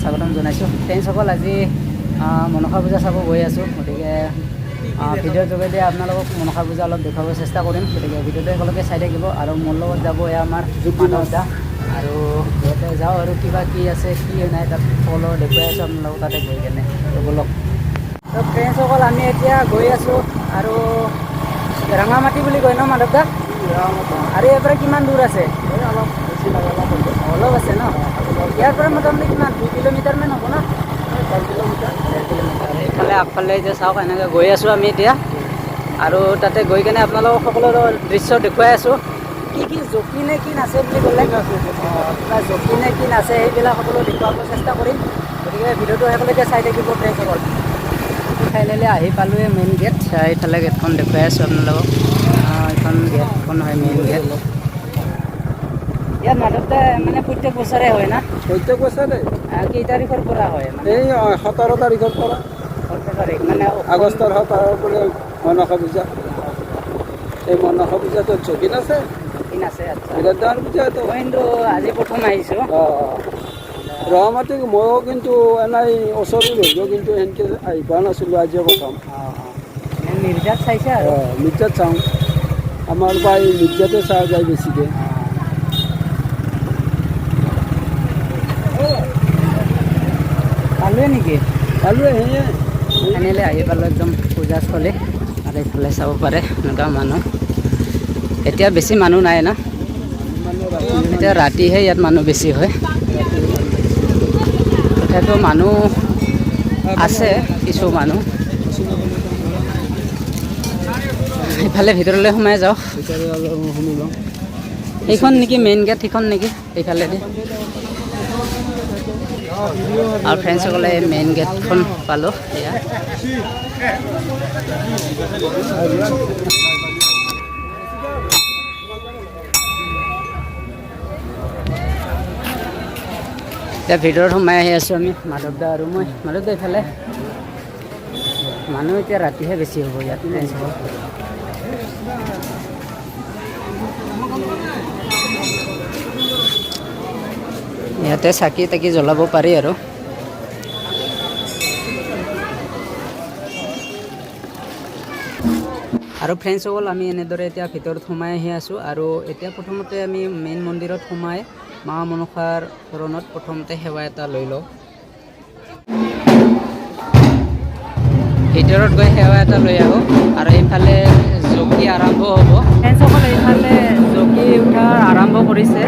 স্বাগতম জনাইছোঁ ফ্ৰেণ্ডসকল। আজি মনসা পূজা চাব গৈ আছোঁ, গতিকে ভিডিঅ'ৰ যোগেদি আপোনালোকক মনসা পূজা অলপ দেখুৱাব চেষ্টা কৰিম। গতিকে ভিডিঅ'টো একেলগে চাই থাকিব। আৰু মোৰ লগত যাব এয়া আমাৰ মাধৱ দা, আৰু ইয়াতে যাওঁ আৰু কিবা কি আছে কি নাই তাত সকলো দেখুৱাই আছোঁ আপোনালোকক তাতে গৈ কেনে ব'লক। তো ফ্ৰেণ্ডসকল আমি এতিয়া গৈ আছোঁ আৰু ৰাঙামাটি বুলি কয় ন মাধৱ দা? আৰু ইয়াৰ পৰা কিমান দূৰ আছে? অলপ বেছি লাগে, অলপ আছে ন? ইয়াৰ পৰা মোটামুটি কিমান 2 কিলোমিটাৰমান হ'ব ন? 1.5 কিলোমিটাৰ। এইফালে আগফালে যে চাওক এনেকৈ গৈ আছোঁ আমি এতিয়া, আৰু তাতে গৈ কেনে আপোনালোকক সকলো দৃশ্য দেখুৱাই আছোঁ। কি কি জকি নে কি নাচে বুলি ক'লে, কিবা জকি নে কি নাচে সেইবিলাক সকলো দেখুৱাব চেষ্টা কৰিম। গতিকে ভিডিঅ'টো একেলগে চাই থাকিব ফ্ৰেণ্ডসকল। ফাইনেলি আহি পালোঁৱে মেইন গেট। এইফালে গেটখন দেখুৱাই আছোঁ আপোনালোকক। এইখন গেটখন হয় মেইন গেট। ইয়াত মাধৱদা মানে প্ৰত্যেক বছৰে হয় না? প্ৰত্যেক বছৰে। কেই তাৰিখৰ পৰা হয়? এই 17 তাৰিখৰ পৰা। 17 তাৰিখ মানে আগষ্টৰ 17 পৰা মনসা পূজা। এই মনসা পূজাটো জকিন আছে। জকিন আছে, আচ্ছা। বিৰাট ডাঙৰ পূজা এইটো। মই কিন্তু আজি প্ৰথম আহিছোঁ। ৰহামাটি ময়ো কিন্তু এনেই ওচৰত ৰহিলোঁ, কিন্তু সেনেকৈ আহি পোৱা নাছিলোঁ, আজিয়ে প্ৰথম। মিৰ্জাত চাইছে আৰু? মিৰ্জাত চাওঁ, আমাৰ পৰা এই মিৰ্জাতে চোৱা যায় বেছিকৈ। পালোৱে নেকি? পালোৱে সেয়ে ফাইনেলি আহি পালোঁ একদম পূজাস্থলী। আৰু এইফালে চাব পাৰে এনেকুৱা মানুহ। এতিয়া বেছি মানুহ নাই না, এতিয়া ৰাতিহে ইয়াত মানুহ বেছি হয়। তথাপিও মানুহ আছে, কিছু মানুহ। এইফালে ভিতৰলৈ সোমাই যাওঁ। সেইখন নেকি মেইন গেট? সেইখন নেকি এইফালেদি? আৰু ফ্ৰেণ্ডসকলে মেইন গেটখন পালোঁ। এয়া এতিয়া ভিতৰত সোমাই আহি আছোঁ আমি, মাধৱদা আৰু মই। মাধৱদা এইফালে মানুহ এতিয়া ৰাতিহে বেছি হ'ব ইয়াত ফ্ৰেণ্ডসকল। ইয়াতে চাকি তাকি জ্বলাব পাৰি আৰু। আৰু ফ্ৰেণ্ডসকল আমি এনেদৰে এতিয়া ভিতৰত সোমাই আহি আছোঁ। আৰু এতিয়া প্ৰথমতে আমি মেইন মন্দিৰত সোমাই মা মনসাৰ চৰণত প্ৰথমতে সেৱা এটা লৈ লওঁ। ভিতৰত গৈ সেৱা এটা লৈ আহোঁ। আৰু এইফালে জকি আৰম্ভ হ'ব। ফ্ৰেণ্ডসকল এইফালে জকি উঠা আৰম্ভ কৰিছে।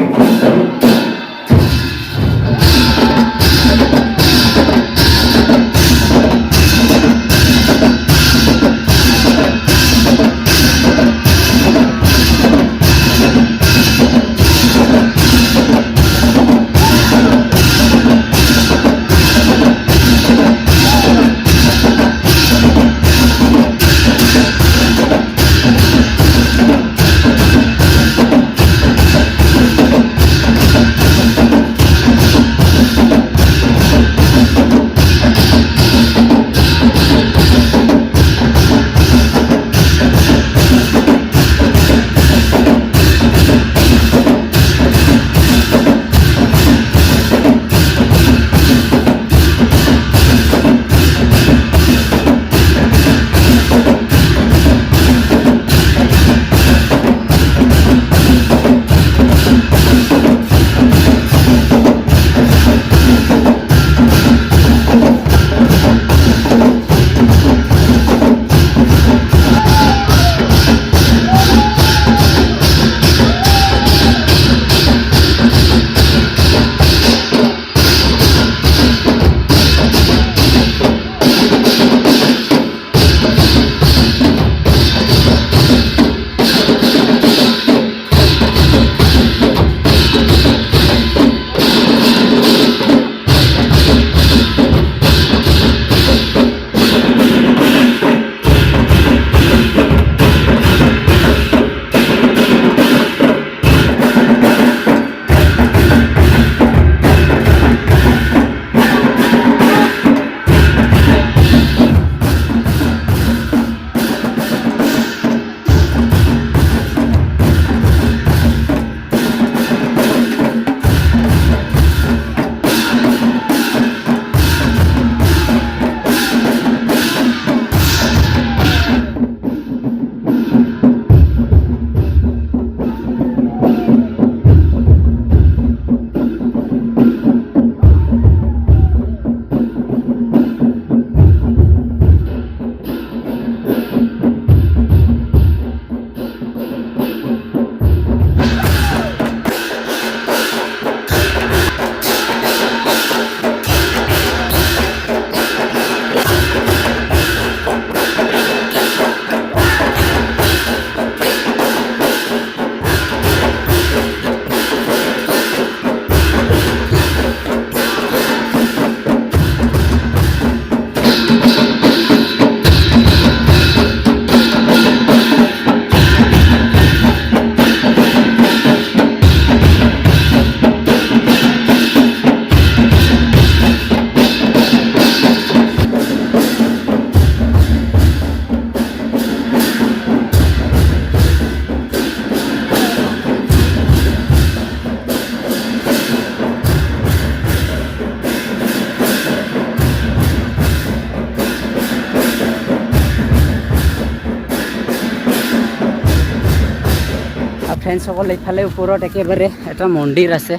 ফ্ৰেণ্ডছসকল এইফালে ওপৰত একেবাৰে এটা মন্দিৰ আছে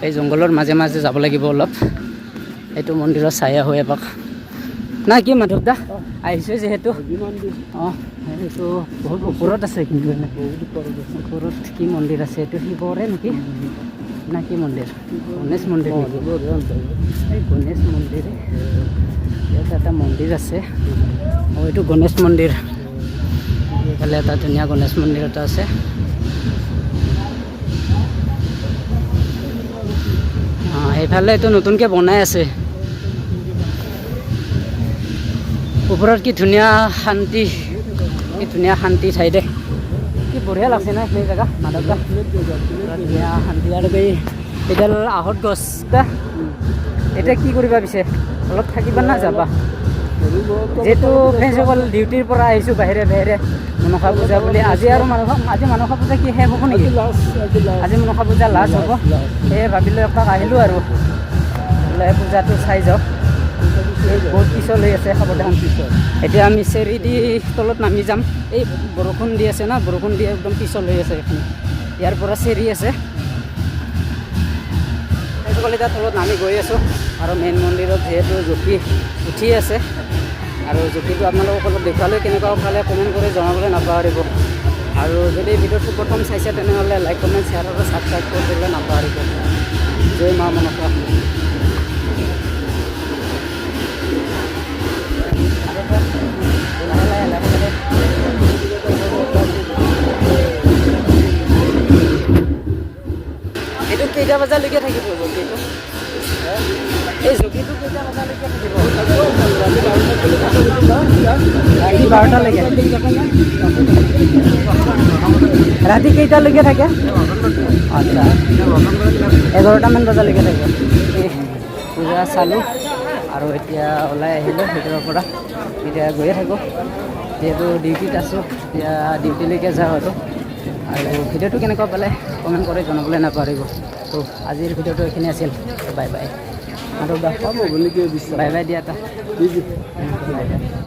এই জংঘলৰ মাজে মাজে যাব লাগিব অলপ এইটো মন্দিৰৰ ছায়া হৈ এপাক না কি মাধৱ দা আহিছোঁ যিহেতু অঁ এইটো বহুত ওপৰত আছে কিন্তু ওপৰত কি মন্দিৰ আছে এইটো শিৱৰে নেকি না কি মন্দিৰ গণেশ মন্দিৰ নেকি এই গণেশ মন্দিৰ ইয়াত এটা মন্দিৰ আছে অঁ এইটো গণেশ মন্দিৰ এইফালে এটা ধুনীয়া গণেশ মন্দিৰ এটা আছে অঁ সেইফালে এইটো নতুনকৈ বনাই আছে ওপৰত কি ধুনীয়া শান্তি ঠাই দে কি বঢ়িয়া লাগছে না সেই জেগা মাধৱ দা ধুনীয়া শান্তি আৰু এইডাল আহঁত গছ দা এতিয়া কি কৰিবা পিছে অলপ থাকিবা না যাবা যিহেতু ফ্ৰেণ্ডছসকল ডিউটিৰ পৰা আহিছোঁ বাহিৰে বাহিৰে মনসা পূজা বুলি আজি মনসা পূজা কি শেষ হ'ব নেকি আজি মনসা পূজা লাষ্ট হ'ব সেয়ে ভাবিলোঁ এপাক আহিলোঁ আৰু পূজাটো চাই যাওক বহুত পিছল হৈ আছে সাৱধান এতিয়া আমি চেৰি দি তলত নামি যাম এই বৰষুণ দি আছে না বৰষুণ দি একদম পিছল হৈ আছে এইখিনি ইয়াৰ পৰা চেৰি আছে সেইসকল এতিয়া তলত নামি গৈ আছোঁ আৰু মেইন মন্দিৰত যিহেতু জুপি উঠি আছে আৰু জুপিটো আপোনালোকক অলপ দেখুৱালৈ কেনেকুৱা পালে কমেণ্ট কৰি জনাবলৈ নাপাহৰিব আৰু যদি ভিডিঅ'টো প্ৰথম চাইছে তেনেহ'লে লাইক কমেণ্ট শ্বেয়াৰ আৰু ছাবস্ক্ৰাইব কৰি দিবলৈ নাপাহৰিব জয় মা মনসা এইটো কেইটা বজালৈকে থাকিব জকিটো এই জকিটো কেইটা বজালৈকে থাকিব ৰাতি 12টালৈকে ৰাতি কেইটালৈকে থাকে আচ্ছা 11টামান বজালৈকে থাকে পূজা চালোঁ আৰু এতিয়া ওলাই আহিলোঁ ভিতৰৰ পৰা এতিয়া গৈয়ে থাকোঁ যিহেতু ডিউটিত আছোঁ এতিয়া ডিউটিলৈকে যাওঁ আৰু ভিডিঅ'টো কেনেকুৱা পালে কমেণ্ট কৰি জনাবলৈ নাপাহৰিব তো আজিৰ ভিডিঅ'টো এইখিনি আছিল বাই বাই আৰু বাই বাই দিয়া এটা বাই বাই